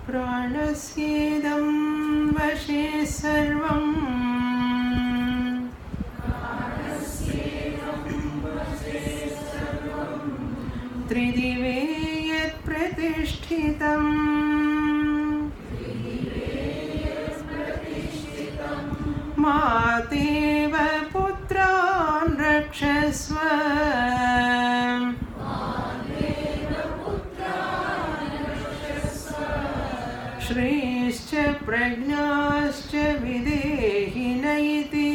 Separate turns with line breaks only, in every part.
प्राणस्येदं वशे सर्वं त्रिदिवे यत् प्रतिष्ठितम् मातेव पुत्रान् रक्षस्व श्रेयश्च प्रज्ञाश्च विदेहि नयति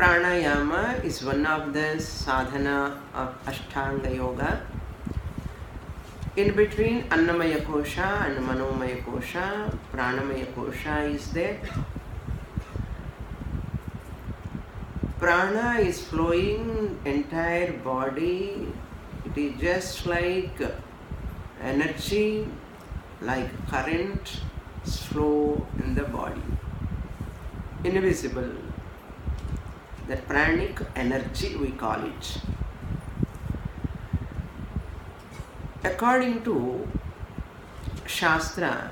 Pranayama is one of the sadhana of Ashtanga Yoga. In between Annamaya Kosha and Manomaya Kosha, Pranamaya Kosha is there. Prana is flowing entire body. It is just like energy, like current flow in the body. Invisible. That pranic energy we call it. According to Shastra,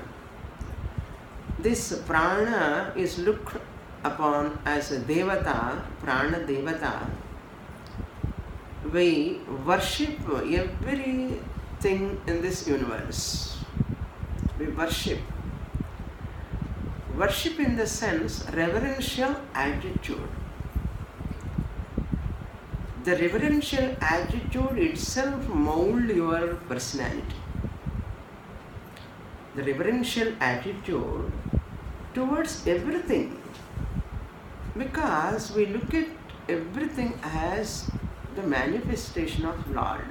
this prana is looked upon as a devata, prana devata. We worship everything in this universe. We worship. Worship in the sense reverential attitude. The reverential attitude itself molds your personality. The reverential attitude towards everything, because we look at everything as the manifestation of Lord.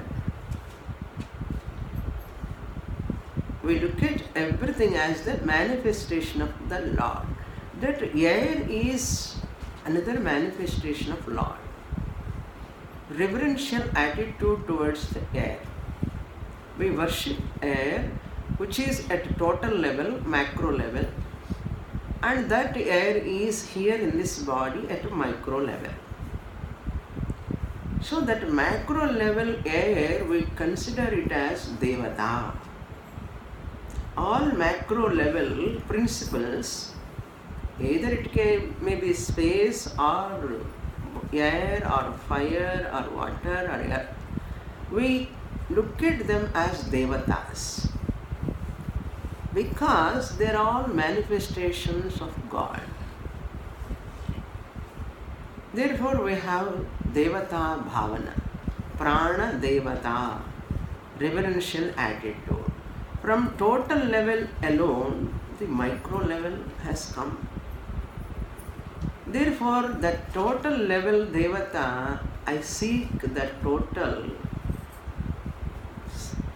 We look at everything as the manifestation of the Lord. That air is another manifestation of Lord. Reverential attitude towards the air. We worship air, which is at total level, macro level, and that air is here in this body at a micro level. So that macro level air, we consider it as Devata. All macro level principles, either it may be space or air or fire or water or air, we look at them as devatas because they are all manifestations of God. Therefore we have devata bhavana, prana devata, reverential attitude. From total level alone, the micro level has come. Therefore, that total level devata, I seek that total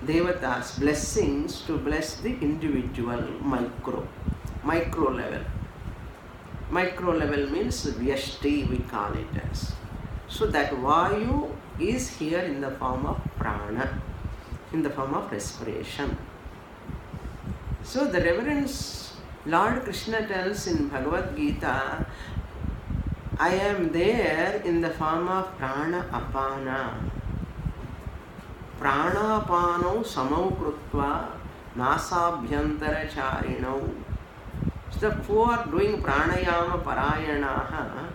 devata's blessings to bless the individual micro level. Micro level means vyashti, we call it as. So that vayu is here in the form of prana, in the form of respiration. So the reverence Lord Krishna tells in Bhagavad Gita, I am there in the form of prana apana. Prana apano samau krutva nasabhyantara charinau. So who are doing pranayama parayanaha,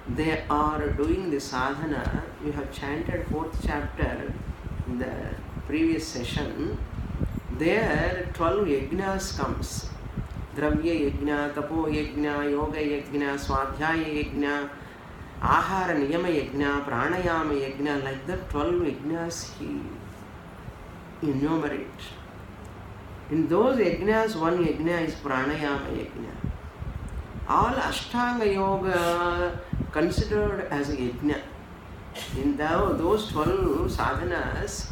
they are doing the sadhana. We have chanted 4th chapter in the previous session. There 12 yajnas comes. Dravya yajna, tapo yajna, yoga yajna, swadhyaya yajna, ahara niyama yajna, pranayama yajna, like that 12 yajnas he enumerates. In those yajnas, one yajna is pranayama yajna. All Ashtanga Yoga considered as a yajna. In those 12 sadhanas,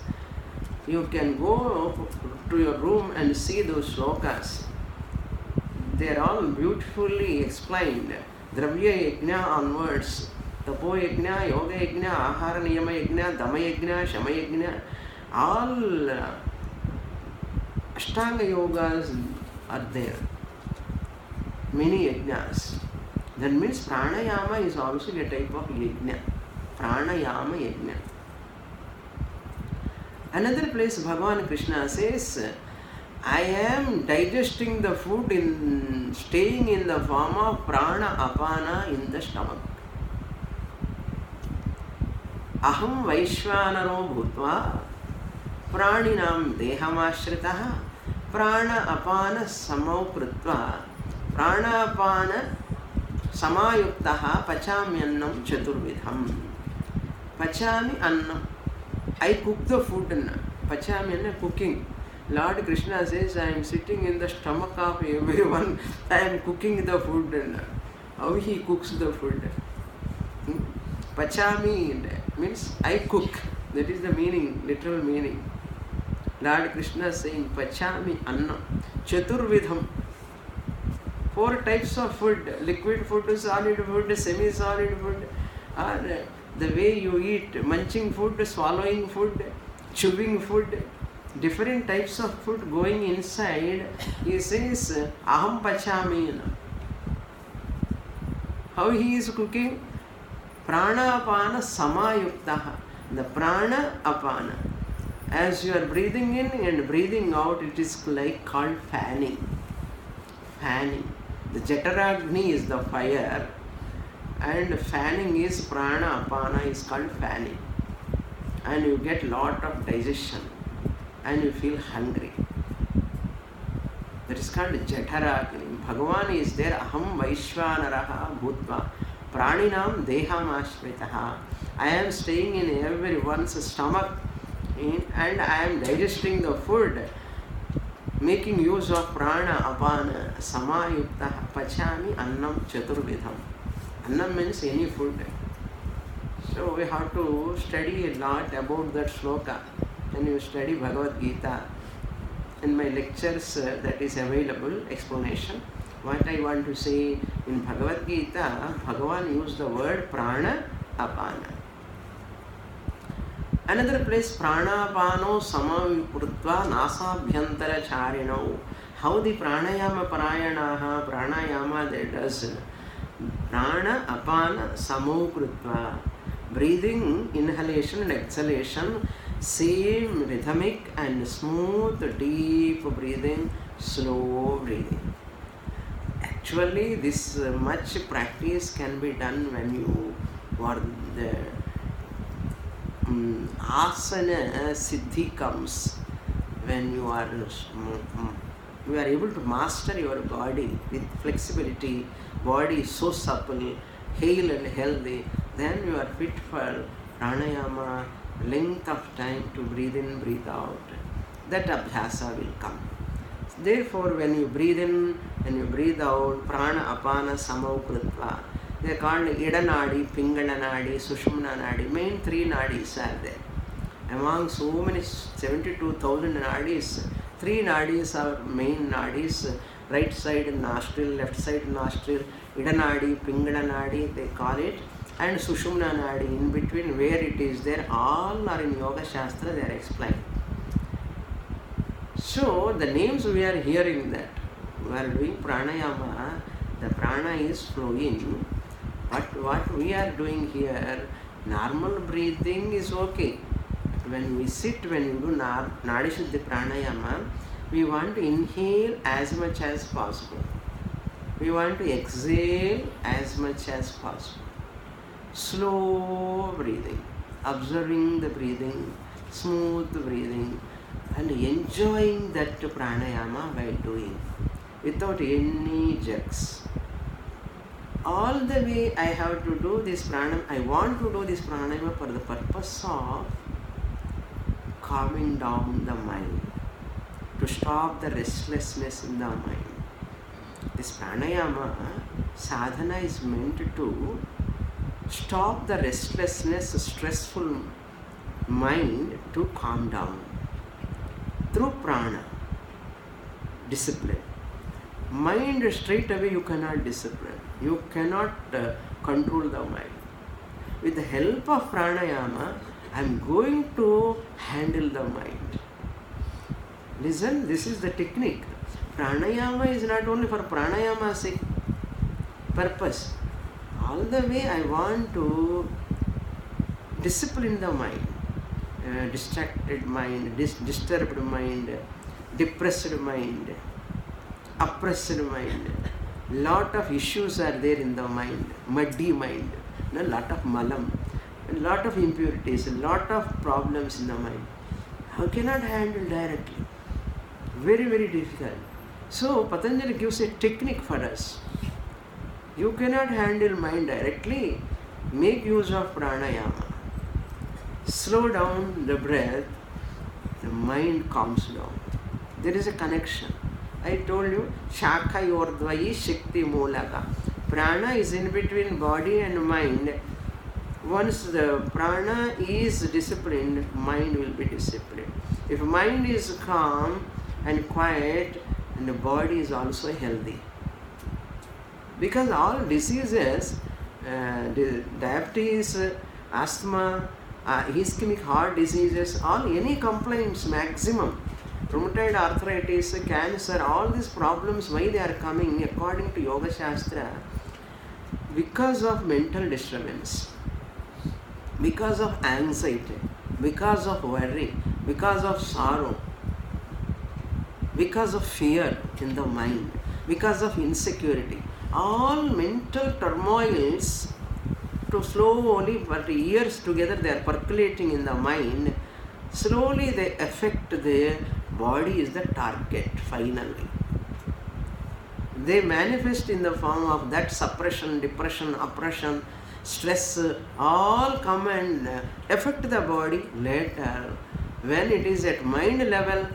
you can go to your room and see those shlokas. They are all beautifully explained. Dravya yajna onwards, tapo yajna, yoga yajna, ahara niyama yajna, dama yajna, shama yajna, all Ashtanga yogas are there. many yajnas. That means pranayama is also a type of yajna. Pranayama yajna. Another place Bhagavan Krishna says, I am digesting the food in staying in the form of prana apana in the stomach. Aham Vaishvanaro bhutva praninam dehamashritah prana apana samau krutva prana apana samayuktaha pachamyannam chaturvidham. Pachami annam. I cook the food. Pachami anna cooking. Lord Krishna says, I am sitting in the stomach of everyone. I am cooking the food. How he cooks the food? Pachami means I cook. That is the meaning, literal meaning. Lord Krishna is saying, Pachami anna. Chaturvidham. 4 types of food. Liquid food, solid food, semi-solid food. Or the way you eat, munching food, swallowing food, chewing food. Different types of food going inside. He says, Aham Pachami. How he is cooking? Prana apana samayuktaha. The prana apana. As you are breathing in and breathing out, it is like called fanning. Fanning. The Jataragni is the fire, and fanning is prana apana is called fanning. And you get lot of digestion. And you feel hungry. That is called Jataragni. Bhagavan is there. Aham Vaishvanaraha Bhutva Praninam Deham Ashvritaha. I am staying in everyone's stomach and I am digesting the food, making use of prana apana samayuktaha pachami annam chaturvidham. Annam means any food. So we have to study a lot about that sloka. When you study Bhagavad Gita, in my lectures that is available, explanation. What I want to say, in Bhagavad Gita, Bhagavan used the word prana apana. Another place, prana apano samaviprutva nasabhyantara charino. How the pranayama parayanaha, pranayama they does. Prana apana samokrutva. Breathing, inhalation and exhalation, same rhythmic and smooth, deep breathing, slow breathing. Actually, this much practice can be done when you are the asana siddhi comes, when you are able to master your body with flexibility, body is so supple, hale and healthy, then you are fit for pranayama, length of time to breathe in, breathe out. That abhyasa will come. Therefore, when you breathe in and you breathe out, prana apana samau krutva. They are called Idanadi, Pingalanadi, Sushumna Nadi. Main 3 nadis are there. Among so many 72,000 nadis, 3 nadis are main nadis. Right side nostril, left side nostril, Idanadi, Pingalanadi, they call it. And Sushumna Nadi, in between where it is there, all are in Yoga Shastra, they are explained. So, the names we are hearing that, we are doing pranayama, the prana is flowing, but what we are doing here, normal breathing is okay. When we sit, when you do Nadi Shuddhi pranayama, we want to inhale as much as possible. We want to exhale as much as possible. Slow breathing, observing the breathing, smooth breathing, and enjoying that pranayama while doing, without any jerks. All the way I have to do this pranayama, I want to do this pranayama for the purpose of calming down the mind, to stop the restlessness in the mind. This pranayama sadhana is meant to stop the restlessness, stressful mind, to calm down through prana, discipline. Mind straight away you cannot discipline, you cannot control the mind. With the help of pranayama, I am going to handle the mind. Listen, this is the technique. Pranayama is not only for pranayama's sake. purpose. All the way I want to discipline the mind, distracted mind, disturbed mind, depressed mind, oppressed mind. Lot of issues are there in the mind, muddy mind, a lot of malam, a lot of impurities, a lot of problems in the mind. How cannot handle directly? Very, very difficult. So Patanjali gives a technique for us. You cannot handle mind directly. Make use of pranayama. Slow down the breath, the mind calms down. There is a connection. I told you, Shakha Yordvayi Shakti Molaka. Prana is in between body and mind. Once the prana is disciplined, mind will be disciplined. If mind is calm and quiet, and the body is also healthy. Because all diseases, diabetes, asthma, ischemic heart diseases, any complaints maximum, rheumatoid arthritis, cancer, all these problems, why they are coming according to Yoga Shastra? Because of mental disturbance, because of anxiety, because of worry, because of sorrow, because of fear in the mind, because of insecurity. All mental turmoils, to slowly, for years together, they are percolating in the mind. Slowly they affect the body is the target finally. They manifest in the form of that suppression, depression, oppression, stress, all come and affect the body later. When it is at mind level,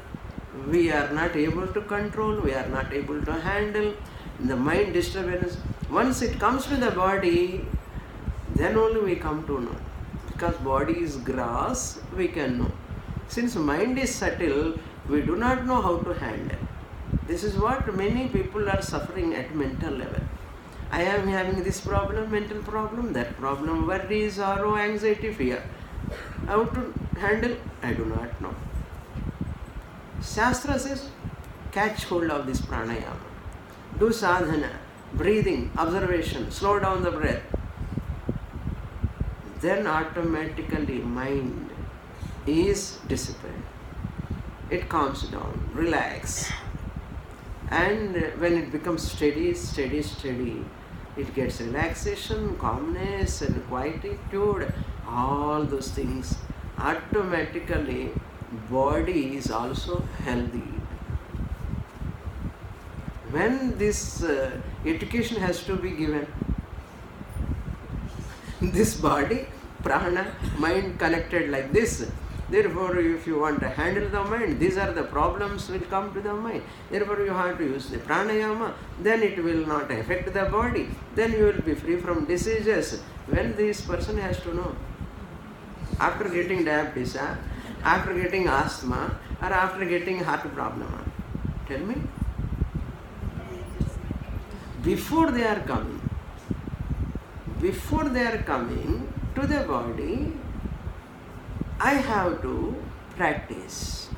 we are not able to control, we are not able to handle the mind disturbance. Once it comes to the body, then only we come to know. Because body is grass, we can know. Since mind is subtle, we do not know how to handle. This is what many people are suffering at mental level. I am having this problem, mental problem, that problem, worry, sorrow, anxiety, fear. How to handle? I do not know. Shastra says, catch hold of this pranayama. Do sadhana, breathing, observation, slow down the breath. Then automatically mind is disciplined. It calms down, relax. And when it becomes steady, it gets relaxation, calmness and quietude, all those things. Automatically, body is also healthy. When this education has to be given, this body, prana, mind connected like this. Therefore, if you want to handle the mind, these are the problems will come to the mind. Therefore, you have to use the pranayama. Then it will not affect the body. Then you will be free from diseases. When this person has to know, after getting diabetes, after getting asthma, or after getting heart problem, tell me. Before they are coming to the body, I have to practice.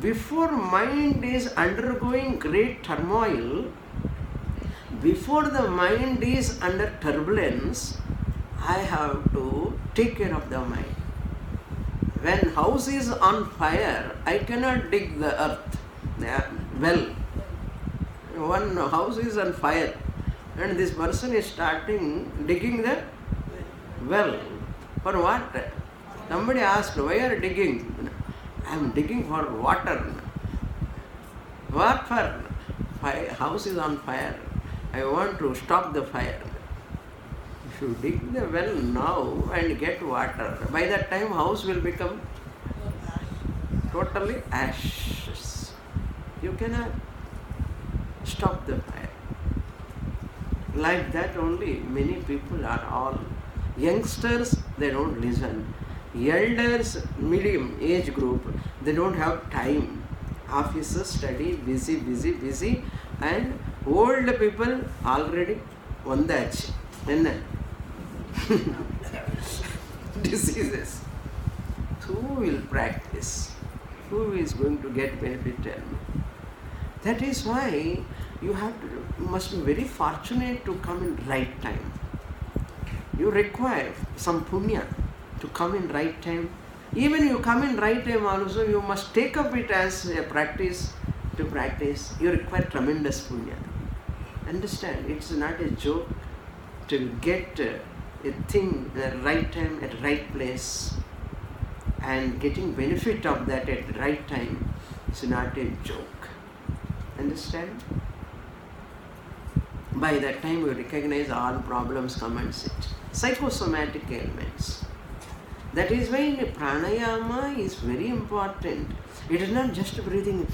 Before mind is undergoing great turmoil, before the mind is under turbulence, I have to take care of the mind. When house is on fire, I cannot dig the earth, well. One house is on fire and this person is starting digging the well. For what? Somebody asked, why are you digging? I am digging for water. What for? House is on fire. I want to stop the fire. If you dig the well now and get water, by that time house will become totally ashes. You cannot stop the fire. Like that only many people are all. Youngsters, they don't listen. Elders, medium age group, they don't have time. Offices, study, busy. And old people already vandaachi. Diseases. Who will practice? Who is going to get benefit? Tell me. That is why you must be very fortunate to come in right time. You require some punya to come in right time. Even you come in right time also, you must take up it as a practice to practice. You require tremendous punya. Understand, it's not a joke to get a thing at the right time, at the right place, and getting benefit of that at the right time. It's not a joke. Understand? By that time you recognize all problems come and sit. Psychosomatic ailments. That is why pranayama is very important. It is not just breathing.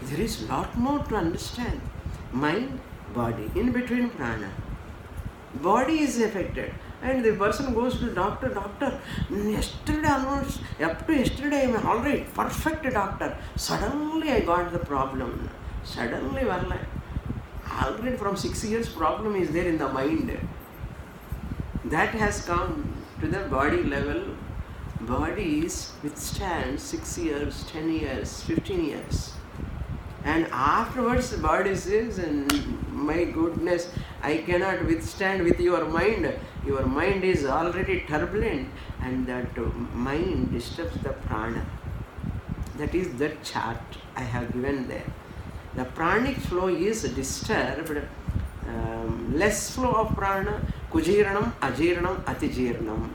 There is a lot more to understand. Mind, body, in between prana. Body is affected. And the person goes to doctor, yesterday almost, up to yesterday I am alright, perfect doctor. Suddenly I got the problem. Suddenly, already from 6 years problem is there in the mind. That has come to the body level. Bodies withstand 6 years, 10 years, 15 years. And afterwards the body says, my goodness, I cannot withstand with your mind. Your mind is already turbulent, and that mind disturbs the prana. That is the chart I have given there. The pranic flow is disturbed, less flow of prana, kujiranam, ajiranam, atijirnam.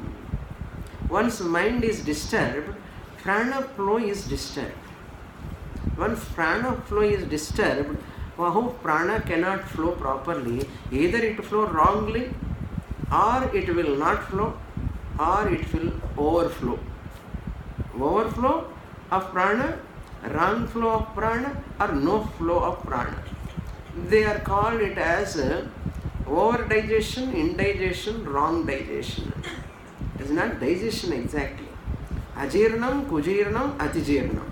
Once mind is disturbed, prana flow is disturbed. Once prana flow is disturbed, prana cannot flow properly. Either it flow wrongly, or it will not flow, or it will overflow. Overflow of prana, wrong flow of prana, or no flow of prana. They are called it as over digestion, indigestion, wrong digestion. It is not digestion exactly. Ajirnam, kujiranam, atijirnam.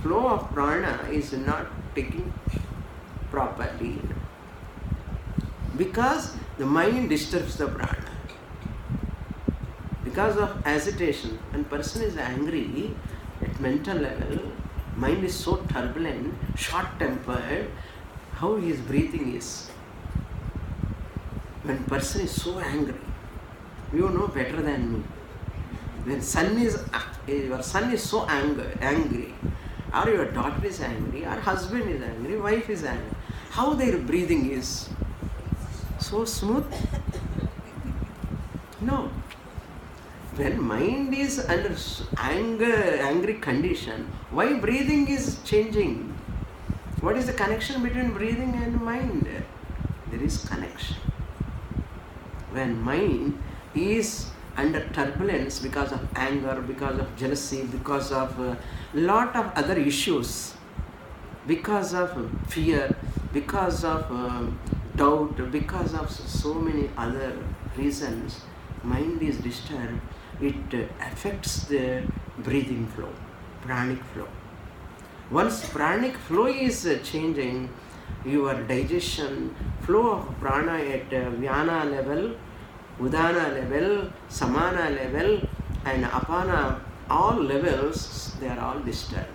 Flow of prana is not taking properly because the mind disturbs the prana. Because of agitation, when person is angry at mental level, mind is so turbulent, short-tempered, how his breathing is. When person is so angry, you know better than me. When your son is so angry, or your daughter is angry, or husband is angry, wife is angry, how their breathing is? So smooth? No. When mind is under angry condition, why breathing is changing? What is the connection between breathing and mind? There is connection. When mind is under turbulence because of anger, because of jealousy, because of a lot of other issues, because of fear, because of doubt, because of so many other reasons, mind is disturbed. It affects the breathing flow, pranic flow. Once pranic flow is changing, your digestion, flow of prana at vyana level, udana level, samana level, and apana, all levels, they are all disturbed.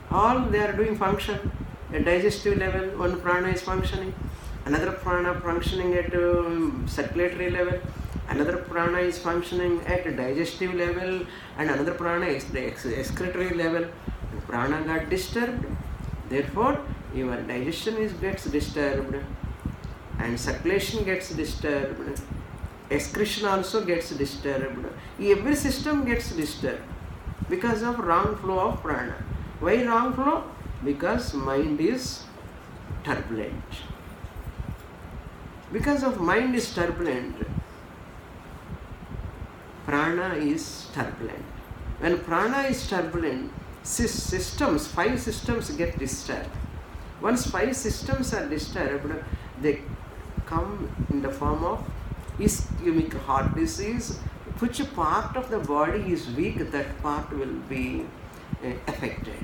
All they are doing function. At digestive level, one prana is functioning, another prana functioning at circulatory level, another prana is functioning at digestive level, and another prana is the excretory level. The prana got disturbed, therefore your digestion gets disturbed, and circulation gets disturbed, excretion also gets disturbed. Every system gets disturbed because of wrong flow of prana. Why wrong flow? Because mind is turbulent. Because of mind is turbulent, prana is turbulent. When prana is turbulent, systems, 5 systems get disturbed. Once 5 systems are disturbed, they come in the form of ischemic heart disease. Which part of the body is weak, that part will be affected.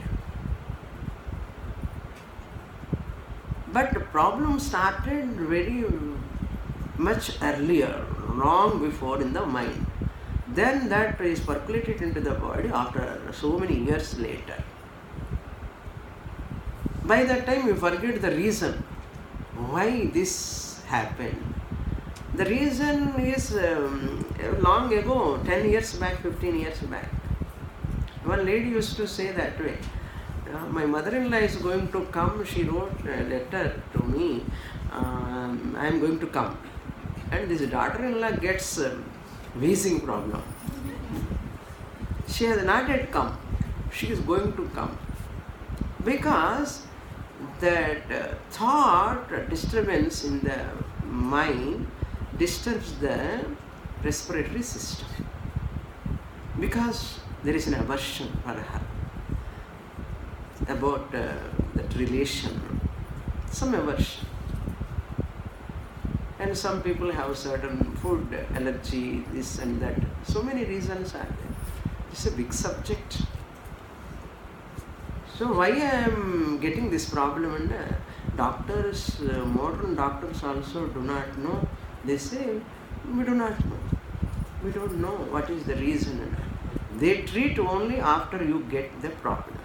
But the problem started very much earlier, long before in the mind. then that is percolated into the body after so many years later. By that time you forget the reason why this happened. The reason is long ago, 10 years back, 15 years back. One lady used to say that way. My mother-in-law is going to come. She wrote a letter to me. I am going to come. And this daughter-in-law gets wheezing problem. She has not yet come. She is going to come. Because that thought disturbance in the mind disturbs the respiratory system. Because there is an aversion for her about that relation, some aversion. And some people have certain food allergy, this and that. So many reasons are there. It's a big subject. So why I am getting this problem? And doctors, modern doctors also do not know. They say, we do not know. We don't know what is the reason. They treat only after you get the problem.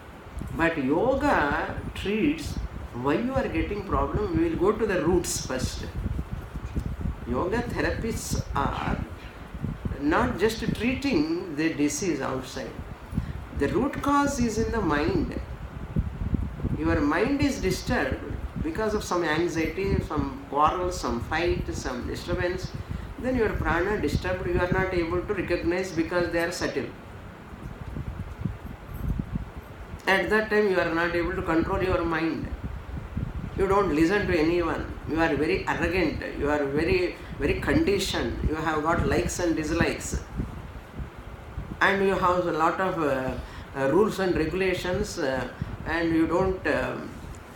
But yoga treats why you are getting problem. We will go to the roots first. Yoga therapists are not just treating the disease outside. The root cause is in the mind. Your mind is disturbed because of some anxiety, some quarrel, some fight, some disturbance. Then your prana disturbed, you are not able to recognize because they are subtle. At that time you are not able to control your mind. You don't listen to anyone. You are very arrogant. You are very, very conditioned. You have got likes and dislikes. And you have a lot of rules and regulations and you don't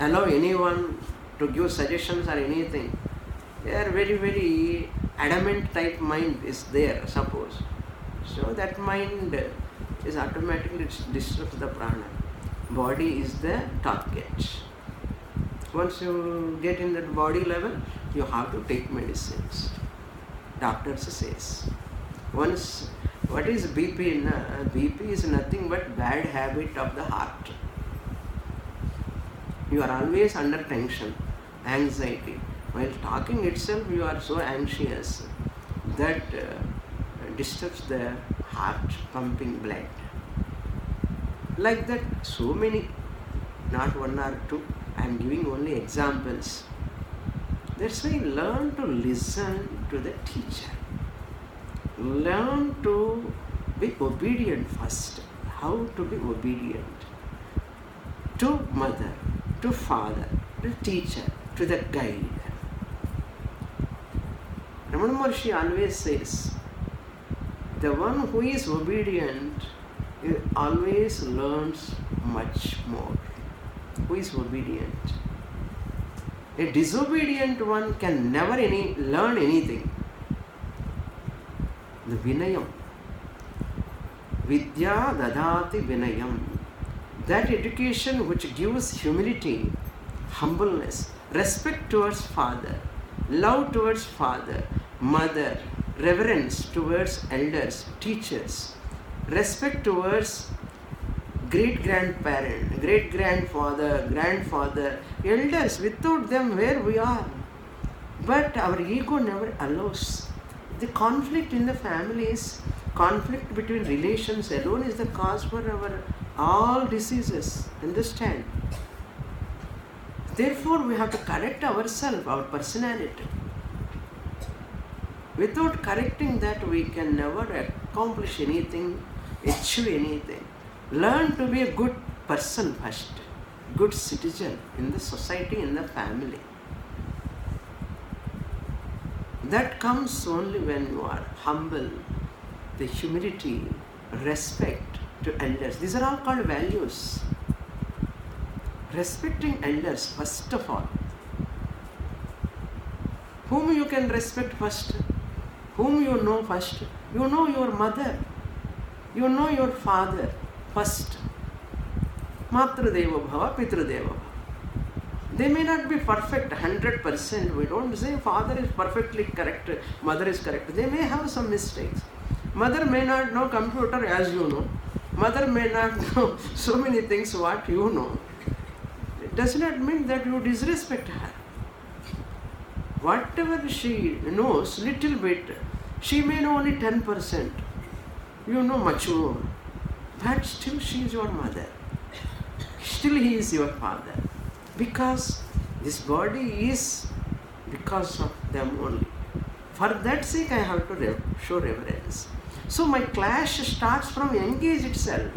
allow anyone to give suggestions or anything. They are very, very adamant type mind is there, suppose. So that mind is automatically disturbs the prana. Body is the target. Once you get in that body level, you have to take medicines. Doctors says. Once, what is BP? BP is nothing but bad habit of the heart. You are always under tension, anxiety. While talking itself, you are so anxious that disturbs the heart pumping blood. Like that, so many, not one or two. I am giving only examples. That's why learn to listen to the teacher. Learn to be obedient first. How to be obedient? To mother, to father, to teacher, to the guide. Ramana Maharshi always says, the one who is obedient always learns much more. Who is obedient? A disobedient one can never learn anything. The Vinayam. Vidya dadati Vinayam. That education which gives humility, humbleness, respect towards father, love towards father, mother, reverence towards elders, teachers, respect towards great-grandparent, great-grandfather, grandfather, elders. Without them, where we are? But our ego never allows. The conflict in the families, conflict between relations alone is the cause for our all diseases. Understand? Therefore, we have to correct ourselves, our personality. Without correcting that, we can never accomplish anything, achieve anything. Learn to be a good person first, good citizen in the society, in the family. That comes only when you are humble, the humility, respect to elders. These are all called values. Respecting elders first of all. Whom you can respect first? Whom you know first? You know your mother. You know your father first. Matradeva bhava, Pitrudeva bhava. They may not be perfect 100%. We don't say father is perfectly correct, mother is correct. They may have some mistakes. Mother may not know computer as you know. Mother may not know so many things what you know. It does not mean that you disrespect her. Whatever she knows, little bit, she may know only 10%. You know much more. But still she is your mother. Still he is your father. Because this body is because of them only. For that sake I have to show reverence. So my clash starts from young age itself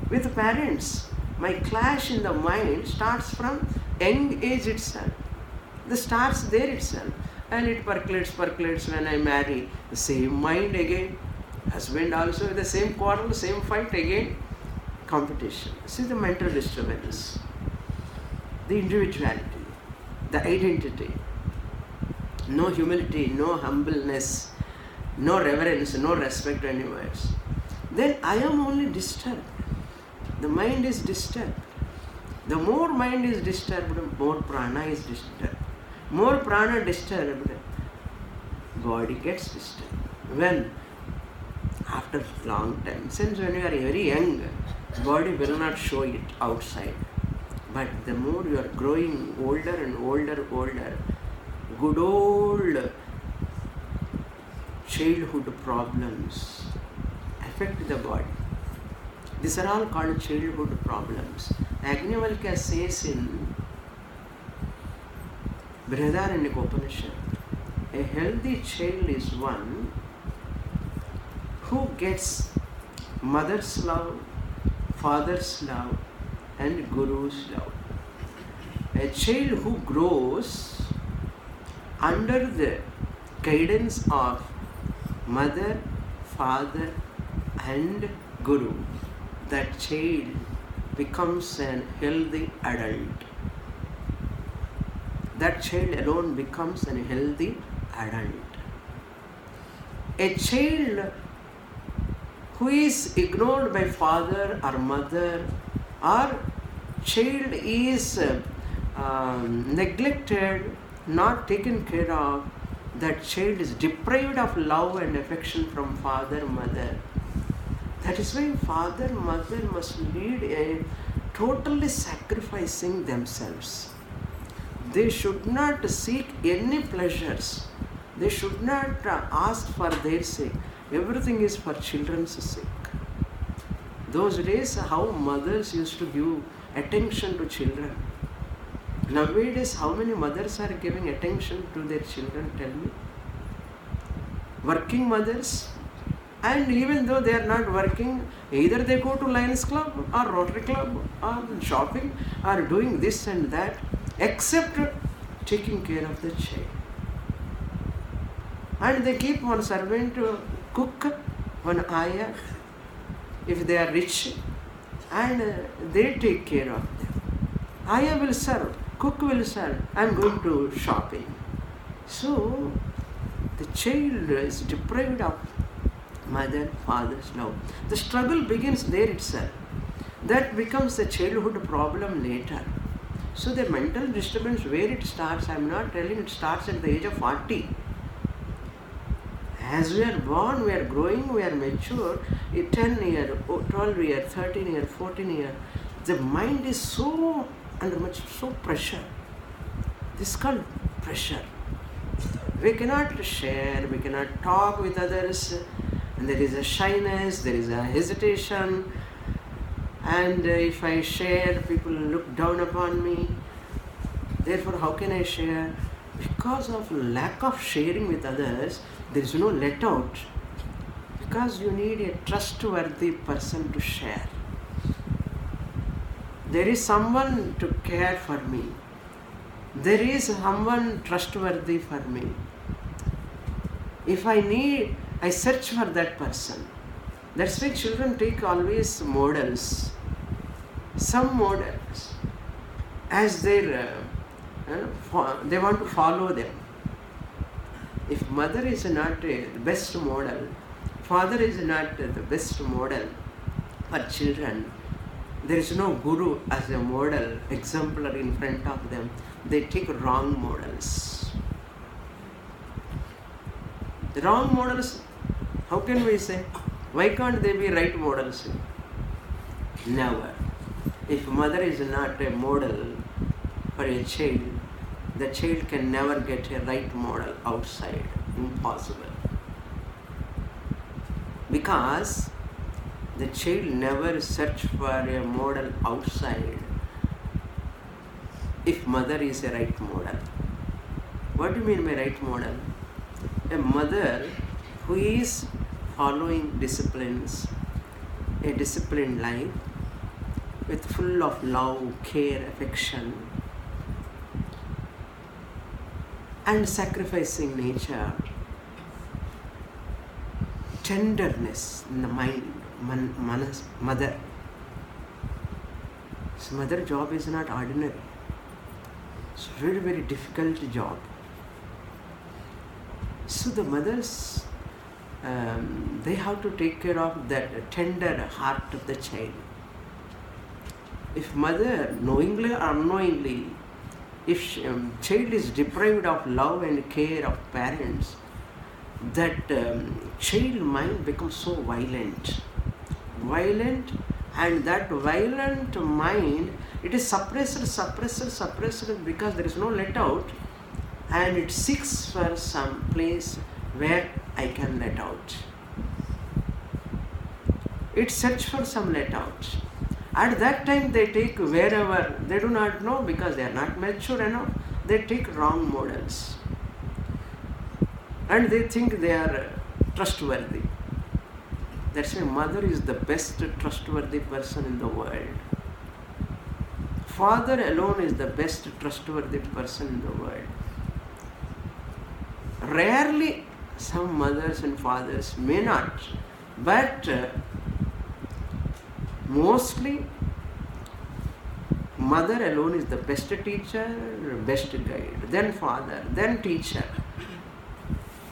with parents. My clash in the mind starts from young age itself. It starts there itself. And it percolates when I marry. The same mind again. Husband also with the same quarrel, same fight again. Competition. See the mental disturbance. The individuality. The identity. No humility, no humbleness, no reverence, no respect anyways. Then I am only disturbed. The mind is disturbed. The more mind is disturbed, more prana is disturbed. More prana disturbed, body gets disturbed. When? After long time. Since when you are very young, body will not show it outside. But the more you are growing older and older, good old childhood problems affect the body. These are all called childhood problems. Agnivalkya says in Brihadaranyaka Upanishad, a healthy child is one who gets mother's love, father's love, and guru's love. A child who grows under the guidance of mother, father, and guru, that child becomes a healthy adult. That child alone becomes a healthy adult. A child who is ignored by father or mother, or child is neglected, not taken care of, that child is deprived of love and affection from father, mother. That is why father, mother must lead a totally sacrificing themselves. They should not seek any pleasures. They should not ask for their sake. Everything is for children's sake. Those days, how mothers used to give attention to children. Nowadays, how many mothers are giving attention to their children? Tell me. Working mothers, and even though they are not working, either they go to Lions Club or Rotary Club or shopping or doing this and that, except taking care of the child. And they keep one servant to cook, one ayah, if they are rich, and they take care of them. Ayah will serve, cook will serve, I am going to shopping. So, the child is deprived of mother, father's love. The struggle begins there itself. That becomes a childhood problem later. So the mental disturbance, where it starts, I am not telling it starts at the age of 40. As we are born, we are growing, we are mature, 10 year, 12 year, 13 year, 14 year, the mind is so under much pressure. This is called pressure. We cannot share, we cannot talk with others, and there is a shyness, there is a hesitation, and if I share, people look down upon me. Therefore, how can I share? Because of lack of sharing with others, there is no let out. Because you need a trustworthy person to share. There is someone to care for me. There is someone trustworthy for me. If I need, I search for that person. That's why children take always models. Some models, as their, they want to follow them. If mother is not the best model, father is not the best model for children, there is no guru as a model, exemplar in front of them, they take wrong models. The wrong models How can we say? Why can't they be right models? Never. If mother is not a model for a child, the child can never get a right model outside. Impossible. Because the child never search for a model outside if mother is a right model. What do you mean by right model? A mother who is following disciplines, a disciplined life with full of love, care, affection, and sacrificing nature, tenderness in the mind, mother. So mother job is not ordinary. It's a very, very difficult job. So the mothers, they have to take care of that tender heart of the child. If mother, knowingly or unknowingly, if child is deprived of love and care of parents, that child mind becomes so violent, and that violent mind, it is suppressed because there is no let out, and it seeks for some place where I can let out. It searches for some let out. At that time they take wherever, they do not know because they are not mature enough, they take wrong models. And they think they are trustworthy. That's why mother is the best trustworthy person in the world. Father alone is the best trustworthy person in the world. Rarely some mothers and fathers may not, but mostly mother alone is the best teacher, best guide, then father, then teacher.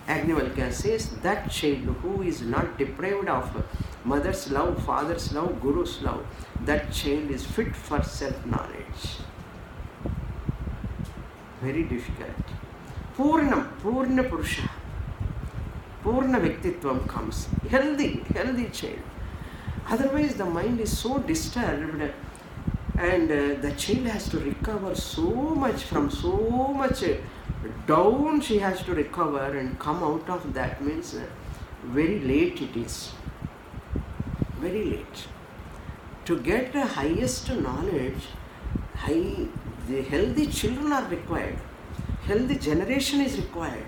Agnivalkya says that child who is not deprived of mother's love, father's love, guru's love, that child is fit for self-knowledge. Very difficult. Purna Purusha, Purna Vyaktittvam comes. Healthy child. Otherwise the mind is so disturbed, and the child has to recover so much from so much down. She has to recover and come out of that, means very late it is. Very late. To get the highest knowledge, the healthy children are required. Healthy generation is required.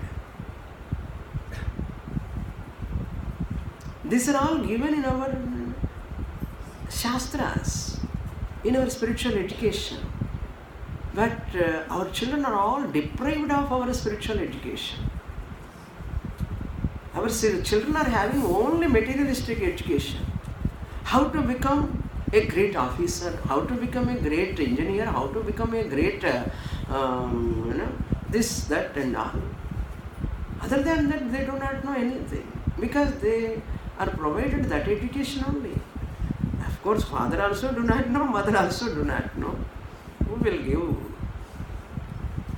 These are all given in our Shastras, in our spiritual education. But our children are all deprived of our spiritual education. Our children are having only materialistic education. How to become a great officer, how to become a great engineer, how to become a great this, that and all. Other than that, they do not know anything, because they are provided that education only. Of course, father also do not know, mother also do not know. Who will give?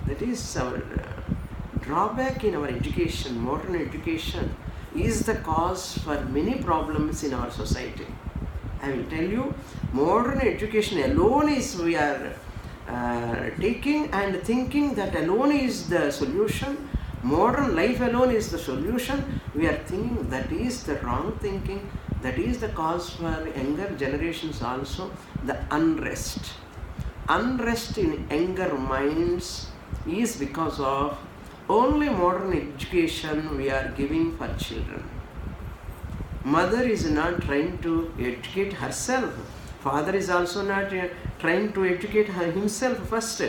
That is our drawback in our education. Modern education is the cause for many problems in our society. I will tell you, modern education alone is, we are taking and thinking that alone is the solution. Modern life alone is the solution. We are thinking that is the wrong thinking. That is the cause for younger generations also, the unrest. Unrest in younger minds is because of only modern education we are giving for children. Mother is not trying to educate herself. Father is also not trying to educate himself first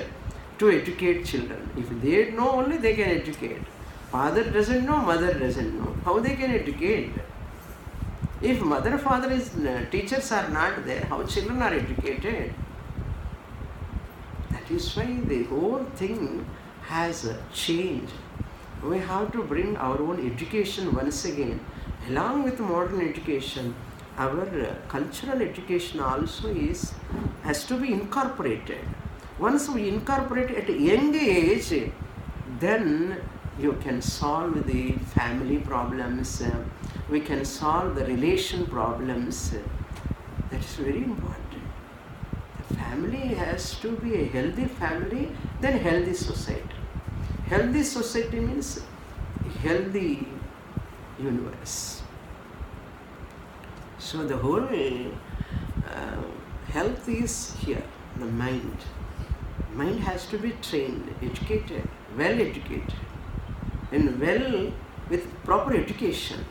to educate children. If they know only, they can educate. Father doesn't know, mother doesn't know. How they can educate? If mother, father is, teachers are not there, how children are educated? That is why the whole thing has changed. We have to bring our own education once again. Along with modern education, our cultural education also has to be incorporated. Once we incorporate at a young age, then you can solve the family problems, we can solve the relation problems. That is very important. The family has to be a healthy family, then healthy society. Healthy society means healthy universe. So the whole health is here, the mind. Mind has to be trained, educated, well educated, and well with proper education.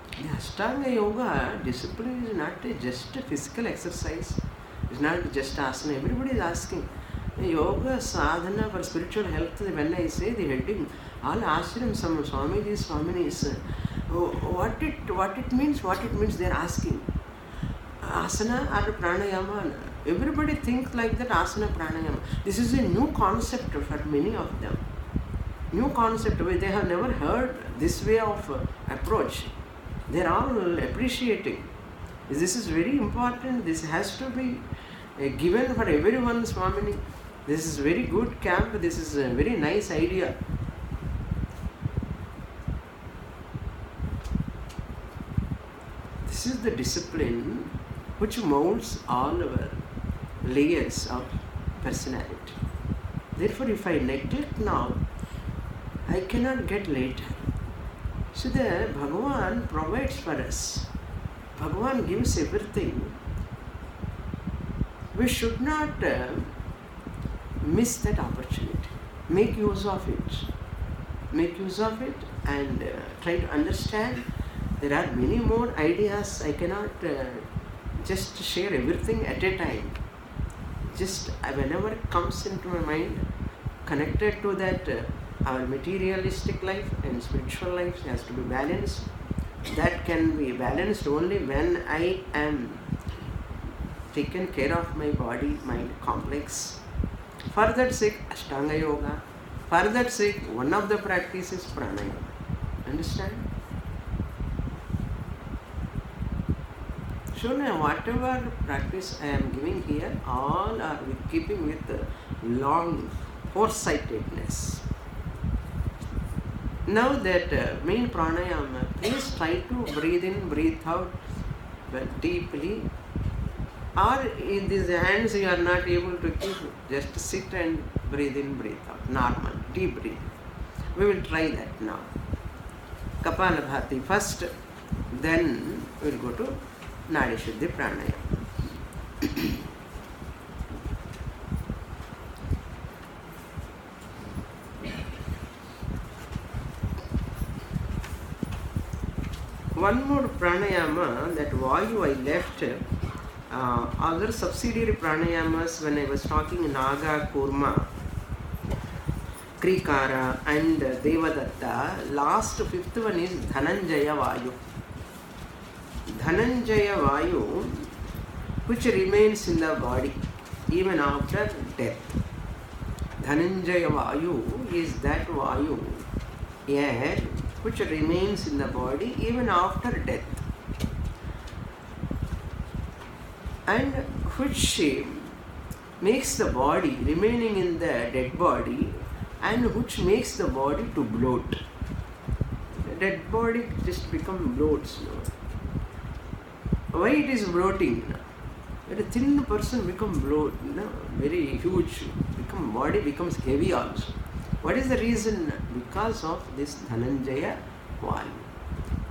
The Ashtanga Yoga discipline is not just a physical exercise. It's not just asana. Everybody is asking. Yoga sadhana for spiritual health. When I say the heading, all ashram, some Swaminis, what it means they are asking. Asana or pranayama. Everybody thinks like that, asana pranayama. This is a new concept for many of them. New concept, they have never heard this way of approach. They are all appreciating. This is very important. This has to be given for everyone, Swamini. This is very good camp. This is a very nice idea. This is the discipline which molds all our layers of personality. Therefore, if I neglect now, I cannot get later. So the Bhagavan provides for us. Bhagavan gives everything. We should not miss that opportunity. Make use of it. Make use of it and try to understand. There are many more ideas. I cannot just share everything at a time. Just whenever it comes into my mind, connected to that, our materialistic life and spiritual life has to be balanced. That can be balanced only when I am taken care of my body, mind complex. For that sake, Ashtanga Yoga. For that sake, one of the practices is Pranayama. Understand? So now whatever practice I am giving here, all are keeping with long foresightedness. Now that main pranayama, please try to breathe in, breathe out deeply. Or in these hands you are not able to keep, just sit and breathe in, breathe out. Normal, deep breathing. We will try that now. Kapalabhati first, then we will go to Nadi Shuddhi Pranayama. One more pranayama, that Vayu I left. Other subsidiary pranayamas, when I was talking Naga, Kurma, Krikara and Devadatta, last fifth one is Dhananjaya Vayu. Dhananjaya Vayu, which remains in the body even after death. Dhananjaya Vayu is that Vayu, air, which remains in the body even after death, and which makes the body remaining in the dead body, and which makes the body to bloat. The dead body just become bloats. Why it is bloating? A thin person become bloat, very huge, body becomes heavy also. What is the reason? Because of this Dhananjaya Vayu.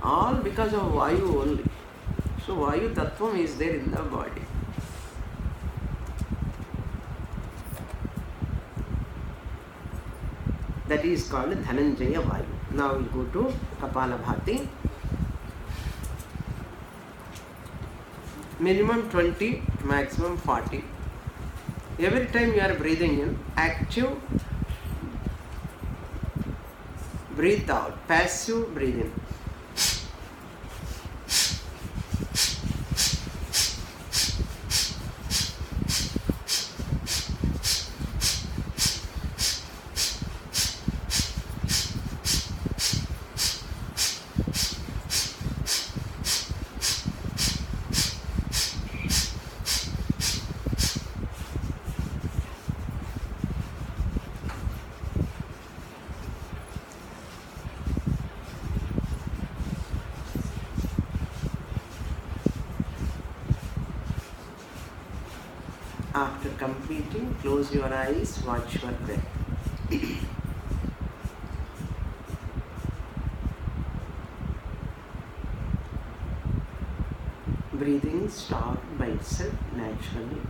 All because of Vayu only. So Vayu Tattvam is there in the body. That is called Dhananjaya Vayu. Now we go to Kapalabhati. Minimum 20, maximum 40. Every time you are breathing in, active, breathe out, passive breathing. After completing, close your eyes, watch your breath. Breathing stops by itself naturally.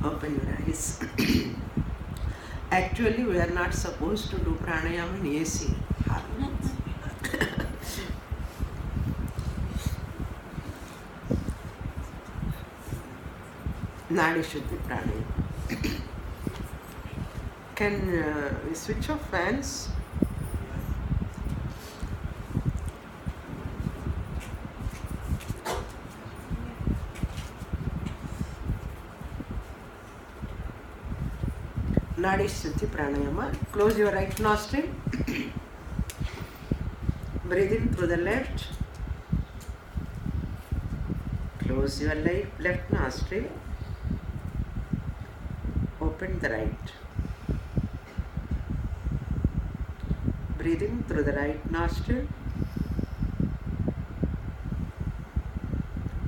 Open your eyes. Actually, we are not supposed to do pranayama in AC. Nadi Shuddhi pranayama. Can we switch off fans? Nadi Shuddhi pranayama. Close your right nostril. Breathe in through the left. Close your left nostril. Open the right. Breathe in through the right nostril.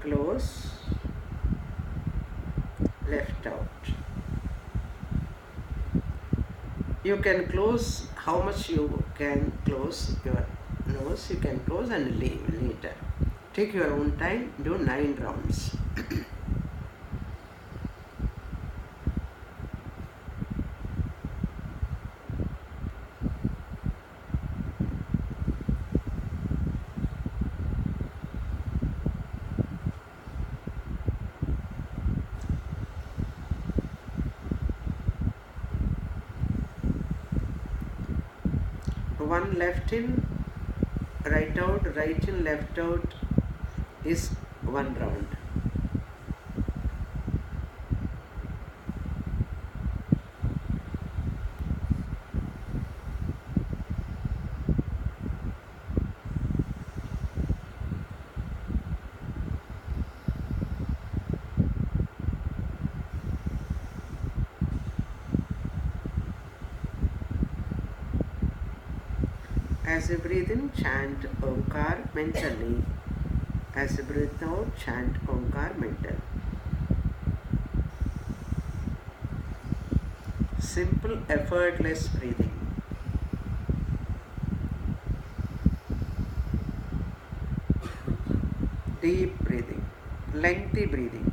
Close. Left out. You can close how much you can close your nose. You can close and leave later. Take your own time. Do 9 rounds. One left in, right out, right in, left out is 1 round. As you breathe in, chant Omkar mentally. As you breathe out, chant Omkar mentally. Simple, effortless breathing. Deep breathing, lengthy breathing.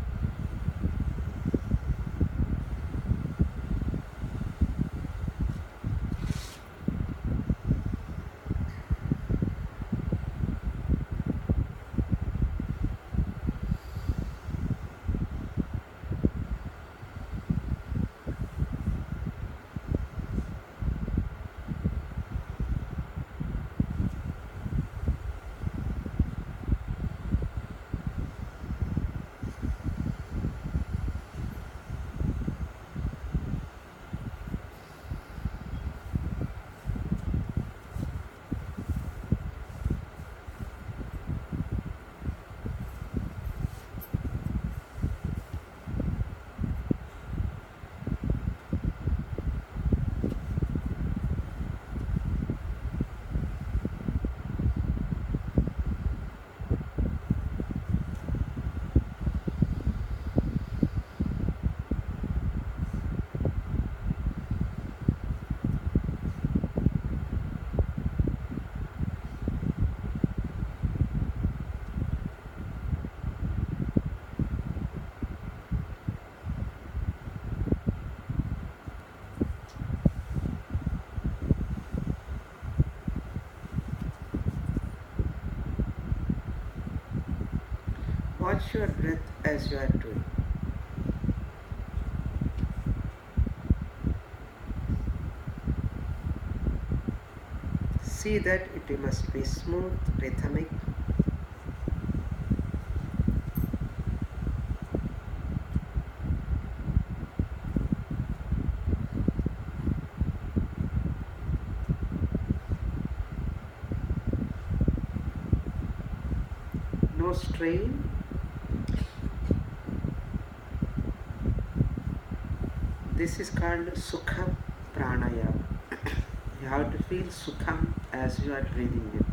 Watch your breath as you are doing. See that it must be smooth, rhythmic. no strain. This is called Sukha Pranayama. You have to feel Sukham as you are breathing in.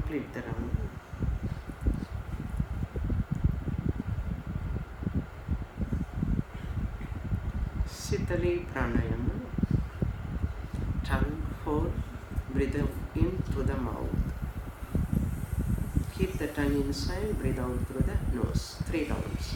Complete the round. Sitali Pranayama. Tongue 4. Breathe in through the mouth. Keep the tongue inside. Breathe out through the nose. 3 rounds.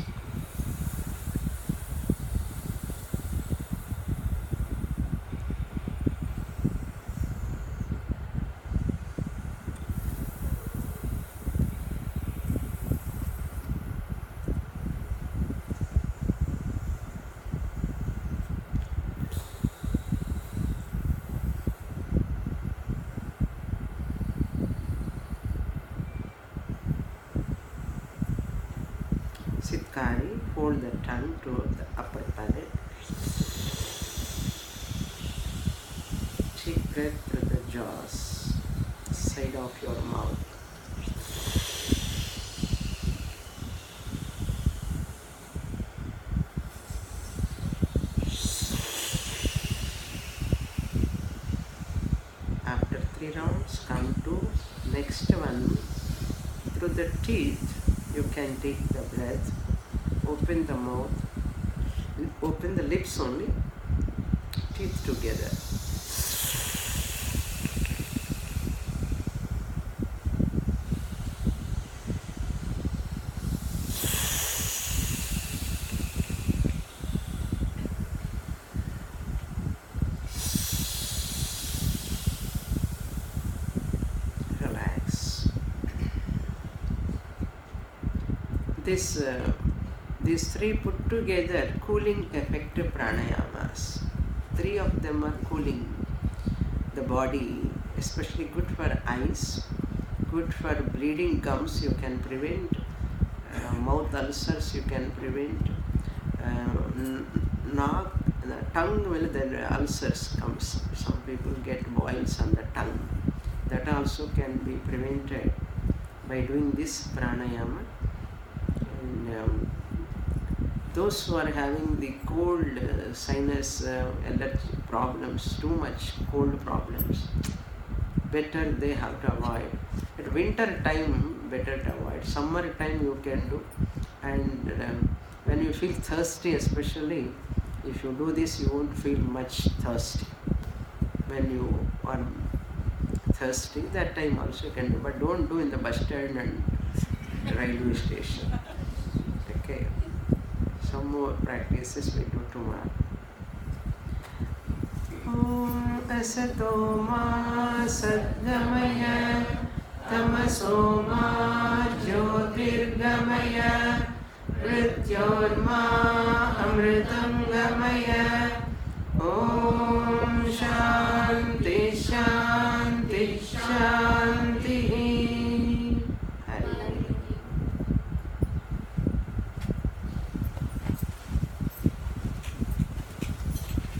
Sitkari, hold the tongue to the upper palate. Take breath through the jaws, side of your mouth. After 3 rounds, come to next one. Through the teeth, you can take the breath, open the mouth, and open the lips only, teeth together. These 3 put together cooling effective pranayamas. 3 of them are cooling the body, especially good for eyes, good for bleeding gums, you can prevent mouth ulcers, you can prevent tongue, well, the ulcers comes. Some people get boils on the tongue. That also can be prevented by doing this pranayama. And those who are having the cold sinus allergy problems, too much cold problems, better they have to avoid. At winter time, better to avoid. Summer time you can do. And when you feel thirsty, especially, if you do this, you won't feel much thirsty. When you are thirsty, that time also you can do. But don't do in the bus stand and railway station. Okay. Some more practices we do tomorrow. Om asato ma sadgamaya tamaso ma jyotirgamaya mrityorma amritam gamaya. Om